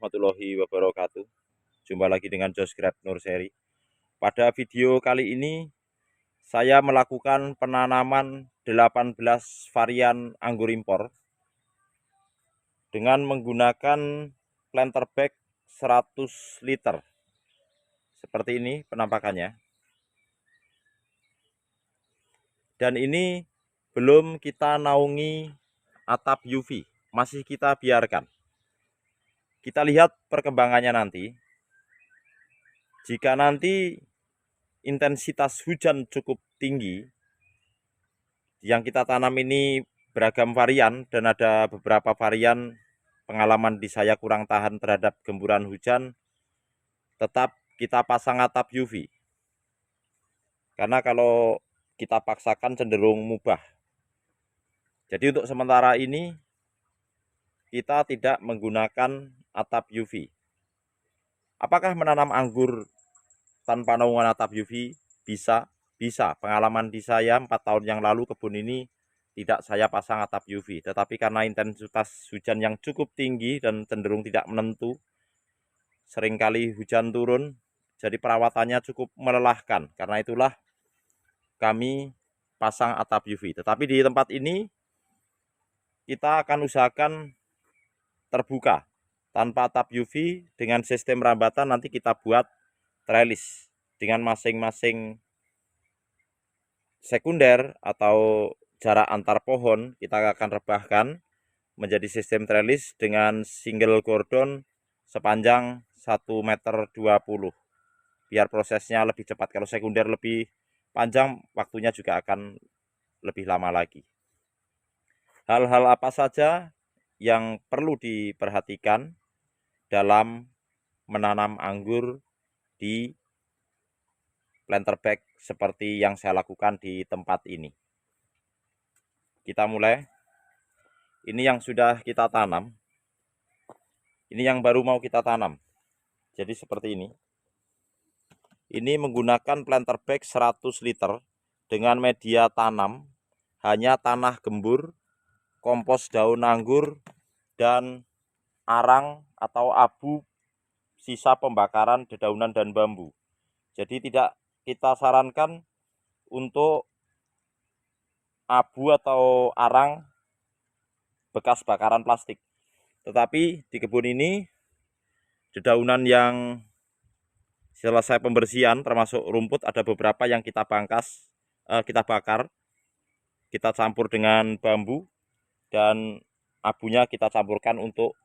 warahmatullahi wabarakatuh. Jumpa lagi dengan Josgrad Nurseri. Pada video kali ini saya melakukan penanaman 18 varian anggur impor dengan menggunakan planter bag 100 liter. Seperti ini penampakannya. Dan ini belum kita naungi atap UV, masih kita biarkan. Kita lihat perkembangannya nanti. Jika nanti intensitas hujan cukup tinggi, yang kita tanam ini beragam varian dan ada beberapa varian pengalaman di saya kurang tahan terhadap gemburan hujan, tetap kita pasang atap UV. Karena kalau kita paksakan cenderung mubah. Jadi untuk sementara ini kita tidak menggunakan atap UV. Apakah menanam anggur tanpa naungan atap UV? Bisa. Pengalaman di saya 4 tahun yang lalu kebun ini tidak saya pasang atap UV. Tetapi karena intensitas hujan yang cukup tinggi dan cenderung tidak menentu, seringkali hujan turun, jadi perawatannya cukup melelahkan. Karena itulah kami pasang atap UV. Tetapi di tempat ini kita akan usahakan terbuka tanpa atap UV. Dengan sistem rambatan nanti kita buat trellis dengan masing-masing sekunder atau jarak antar pohon kita akan rebahkan menjadi sistem trellis dengan single cordon sepanjang 1,20 meter biar prosesnya lebih cepat. Kalau sekunder lebih panjang waktunya juga akan lebih lama lagi. Hal-hal apa saja yang perlu diperhatikan dalam menanam anggur di planter bag seperti yang saya lakukan di tempat ini? Kita mulai. Ini yang sudah kita tanam. Ini yang baru mau kita tanam. Jadi seperti ini. Ini menggunakan planter bag 100 liter dengan media tanam hanya tanah gembur, kompos daun anggur, dan arang atau abu sisa pembakaran dedaunan dan bambu. Jadi tidak kita sarankan untuk abu atau arang bekas bakaran plastik. Tetapi di kebun ini dedaunan yang selesai pembersihan termasuk rumput ada beberapa yang kita bangkas, kita bakar, kita campur dengan bambu dan abunya kita campurkan untuk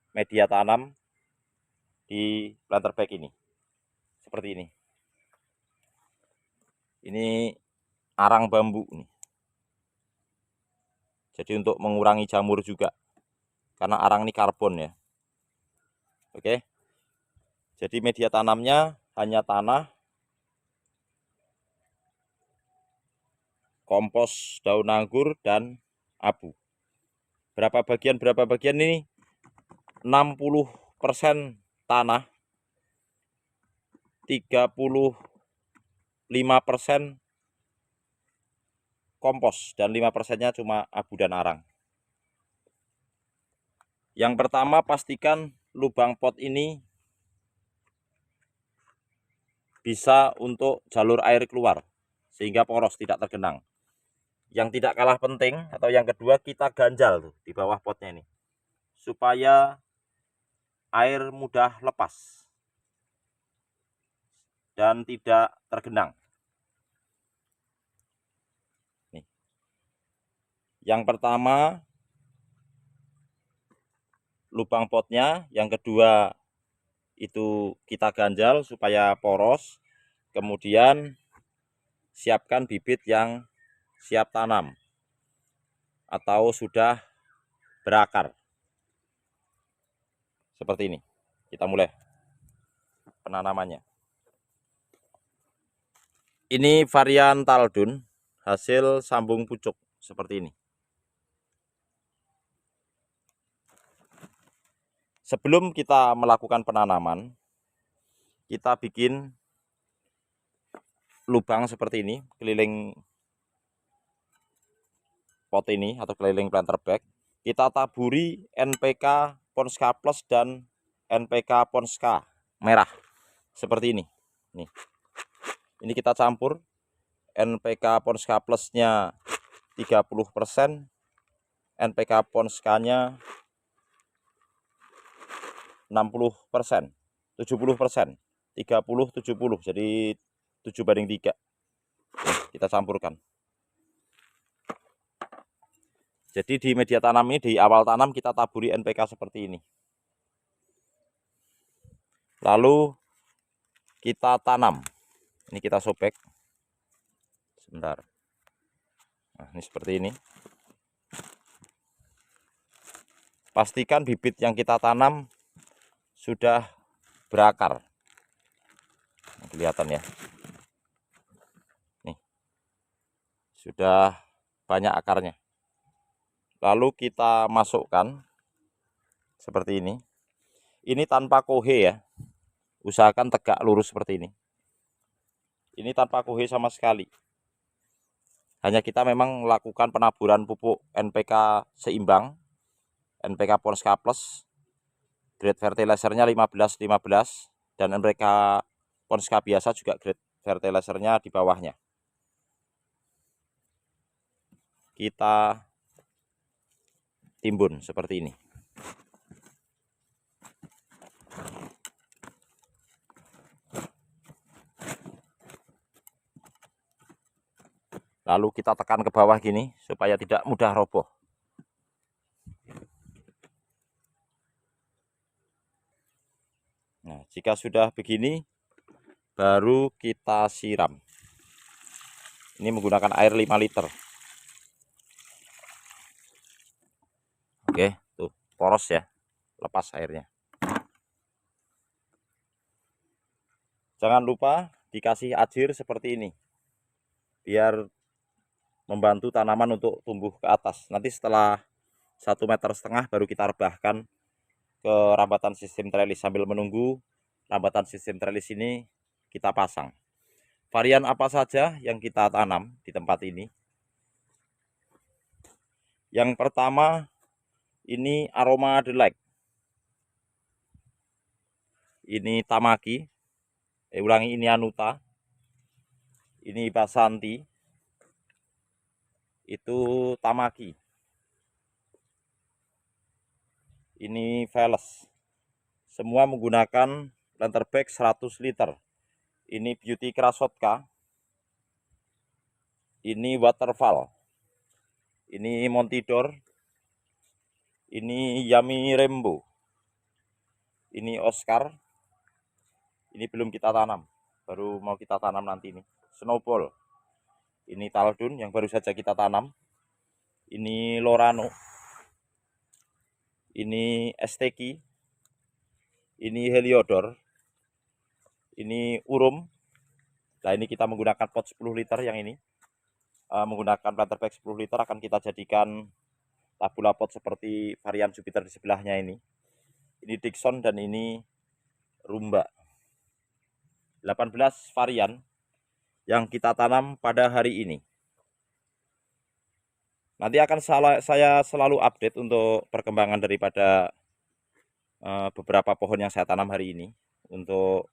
media tanam di planter bag ini. Seperti ini. Ini arang bambu nih. Jadi untuk mengurangi jamur juga. Karena arang ini karbon ya. Oke. Jadi media tanamnya hanya tanah, kompos daun anggur, dan abu. Berapa bagian ini? 60% tanah, 35% kompos, dan 5%-nya cuma abu dan arang. Yang pertama, pastikan lubang pot ini bisa untuk jalur air keluar sehingga poros tidak tergenang. Yang tidak kalah penting atau yang kedua, kita ganjal tuh di bawah potnya ini supaya air mudah lepas dan tidak tergenang. Nih. Yang pertama lubang potnya, yang kedua itu kita ganjal supaya poros. Kemudian siapkan bibit yang siap tanam atau sudah berakar. Seperti ini. Kita mulai penanamannya. Ini varian Taldun, hasil sambung pucuk seperti ini. Sebelum kita melakukan penanaman, kita bikin lubang seperti ini, keliling pot ini atau keliling planter bag. Kita taburi NPK, Ponska Plus, dan NPK Ponska merah seperti ini. Nih. Ini kita campur NPK Ponska plusnya 30%, NPK Ponskanya 60%, 70%, 30-70, jadi 7:3. Kita campurkan. Jadi di media tanam ini, di awal tanam kita taburi NPK seperti ini. Lalu kita tanam. Ini kita sobek. Sebentar. Nah, ini seperti ini. Pastikan bibit yang kita tanam sudah berakar. Nah, kelihatan ya. Nih. Sudah banyak akarnya. Lalu kita masukkan seperti ini. Ini tanpa kohe ya. Usahakan tegak lurus seperti ini. Ini tanpa kohe sama sekali. Hanya kita memang melakukan penaburan pupuk NPK seimbang, NPK Ponska Plus, grade fertilizernya 15-15, dan NPK Ponska biasa juga grade fertilizernya di bawahnya. Kita timbun seperti ini. Lalu kita tekan ke bawah gini supaya tidak mudah roboh. Nah, jika sudah begini, baru kita siram. Ini menggunakan air 5 liter. Oke, tuh poros ya, lepas airnya. Jangan lupa dikasih ajir seperti ini, biar membantu tanaman untuk tumbuh ke atas. Nanti setelah 1,5 meter baru kita rebahkan ke rambatan sistem trellis. Sambil menunggu rambatan sistem trellis ini kita pasang. Varian apa saja yang kita tanam di tempat ini? Yang pertama ini Aroma Delight. Ini Tamaki. Ulangi, ini Anuta. Ini Basanti. Itu Tamaki. Ini Veles. Semua menggunakan planter bag 100 liter. Ini Beauty Krasotka. Ini Waterfall. Ini Montidor. Ini Yami Rainbow. Ini Oscar. Ini belum kita tanam, baru mau kita tanam nanti ini. Snowball. Ini Taldun yang baru saja kita tanam. Ini Lorano. Ini Esteki. Ini Heliodor. Ini Urum. Nah, ini kita menggunakan pot 10 liter yang ini. Menggunakan planter bag 10 liter akan kita jadikan tabula pot seperti varian Jupiter di sebelahnya ini. Ini Dixon dan ini Rumba. 18 varian yang kita tanam pada hari ini. Nanti akan saya selalu update untuk perkembangan daripada beberapa pohon yang saya tanam hari ini. Untuk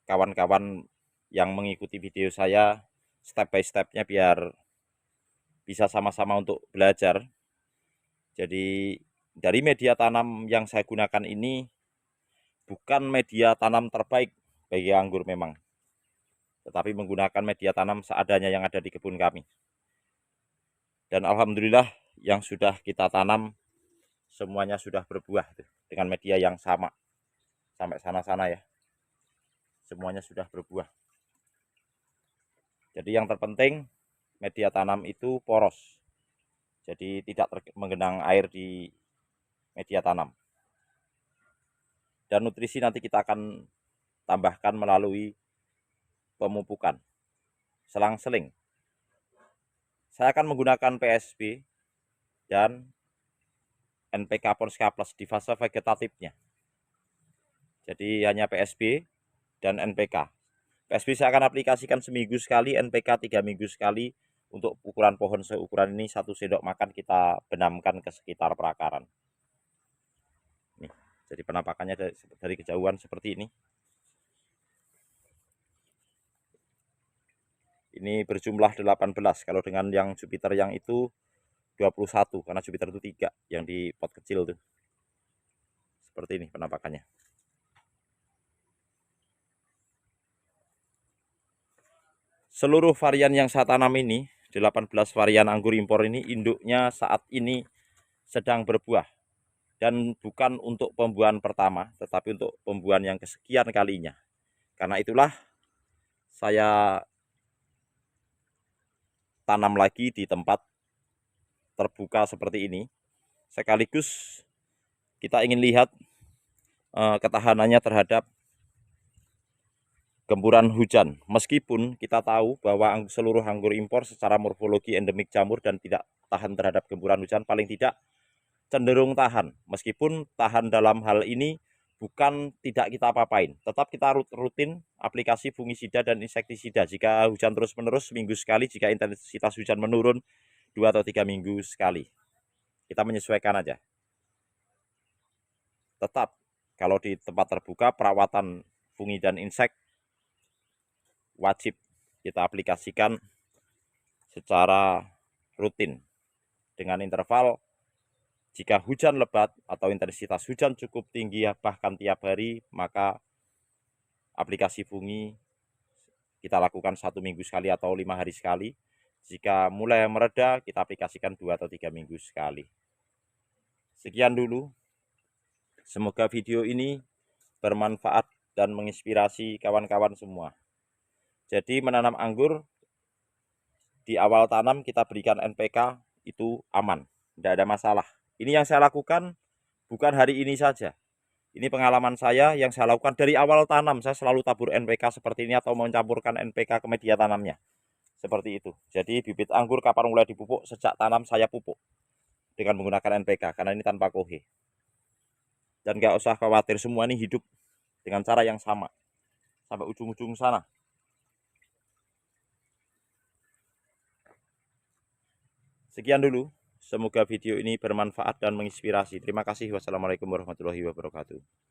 kawan-kawan yang mengikuti video saya step by stepnya biar bisa sama-sama untuk belajar. Jadi dari media tanam yang saya gunakan ini bukan media tanam terbaik bagi anggur memang, tetapi menggunakan media tanam seadanya yang ada di kebun kami. Dan alhamdulillah yang sudah kita tanam semuanya sudah berbuah dengan media yang sama. Sampai sana-sana ya, semuanya sudah berbuah. Jadi yang terpenting media tanam itu poros, jadi tidak menggenang air di media tanam. Dan nutrisi nanti kita akan tambahkan melalui pemupukan selang-seling. Saya akan menggunakan PSB dan NPK Ponska Plus di fase vegetatifnya. Jadi hanya PSB dan NPK. PSB saya akan aplikasikan seminggu sekali, NPK 3 minggu sekali. Untuk ukuran pohon seukuran ini 1 sendok makan kita benamkan ke sekitar perakaran. Nih, Jadi penampakannya dari kejauhan seperti ini. Ini berjumlah 18. Kalau dengan yang Jupiter yang itu 21, karena Jupiter itu 3 yang di pot kecil tuh. Seperti ini penampakannya. Seluruh varian yang saya tanam ini, 18 varian anggur impor ini, induknya saat ini sedang berbuah. Dan bukan untuk pembuahan pertama, tetapi untuk pembuahan yang kesekian kalinya. Karena itulah saya tanam lagi di tempat terbuka seperti ini. Sekaligus kita ingin lihat ketahanannya terhadap gemburan hujan. Meskipun kita tahu bahwa seluruh anggur impor secara morfologi endemik jamur dan tidak tahan terhadap gemburan hujan, paling tidak cenderung tahan. Meskipun tahan dalam hal ini bukan tidak kita apa-apain, tetap kita rutin aplikasi fungisida dan insektisida. Jika hujan terus-menerus seminggu sekali, jika intensitas hujan menurun 2 atau 3 minggu sekali. Kita menyesuaikan aja. Tetap kalau di tempat terbuka perawatan fungi dan insek wajib kita aplikasikan secara rutin dengan interval. Jika hujan lebat atau intensitas hujan cukup tinggi bahkan tiap hari, maka aplikasi fungi kita lakukan 1 minggu sekali atau 5 hari sekali. Jika mulai mereda, kita aplikasikan 2 atau 3 minggu sekali. Sekian dulu. Semoga video ini bermanfaat dan menginspirasi kawan-kawan semua. Jadi menanam anggur, di awal tanam kita berikan NPK itu aman, tidak ada masalah. Ini yang saya lakukan bukan hari ini saja. Ini pengalaman saya yang saya lakukan dari awal tanam. Saya selalu tabur NPK seperti ini atau mencampurkan NPK ke media tanamnya. Seperti itu. Jadi bibit anggur kapan mulai dipupuk, sejak tanam saya pupuk dengan menggunakan NPK karena ini tanpa kohe. Dan nggak usah khawatir, semua ini hidup dengan cara yang sama sampai ujung-ujung sana. Sekian dulu. Semoga video ini bermanfaat dan menginspirasi. Terima kasih. Wassalamualaikum warahmatullahi wabarakatuh.